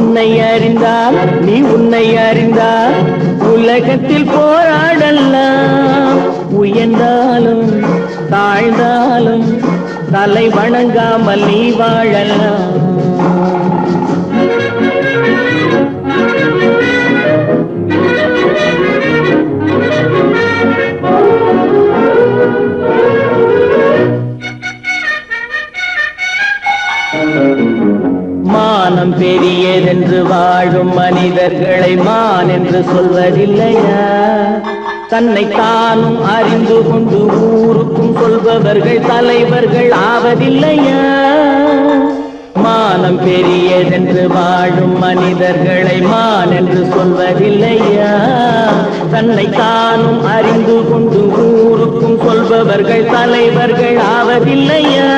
உன்னை அறிந்தால் நீ உன்னை அறிந்தால் உலகத்தில் போராடலாம். உயர்ந்தாலும் தாழ்ந்தாலும் தலை வணங்காமல் நீ வாழலாம். மானம் பெரியதென்று வாழும் மனிதர்களை மான் என்று சொல்வதில்லையா? தன்னை தானும் அறிந்து கொண்டு ஊருக்கும் சொல்பவர்கள் தலைவர்கள் ஆவதில்லையா? மானம் பெரியதென்று வாழும் மனிதர்களை மான் என்று சொல்வதில்லையா? தன்னை தானும் அறிந்து கொண்டு ஊருக்கும் சொல்பவர்கள் தலைவர்கள் ஆவதில்லையா?